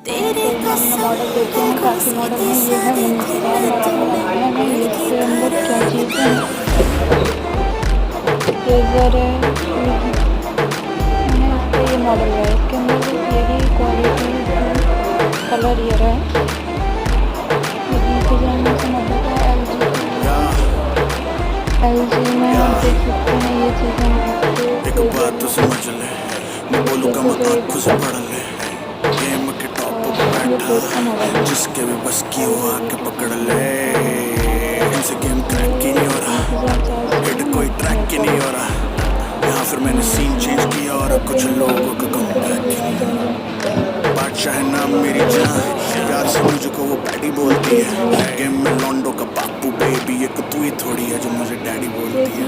तो हमने मॉडल देखे हैं, काफ़ी मॉडल हैं। ये है मिनी कार वाला है। इसके अंदर क्या चीज़ें हैं, रेजर है, इसका ये मॉडल है। इसके अंदर यही क्वालिटी कलर ये रहा है। डिजाइन से मॉडल है LG में आप देख सकते हैं ये चीज़ें। एक बात तो समझ ले, मैं बोलूँगा मत आँखों से पढ़ ले। गेम के टॉप पे बैठा, जिसके भी बस की हो आके पकड़ ले। इनसे गेम क्रैक ही नहीं हो रहा, हिट कोई ट्रैक ही नहीं हो रहा। यहाँ फिर मैंने सीन चेंज किया और कुछ लोगों का कमबैक ही नहीं। बादशाह नाम मेरी जान, प्यार से मुझको वो पैडी बोलती है। गेम में लॉन्डो का बापू बेबी, एक तू ही थोड़ी है जो मुझे डैडी बोलती है।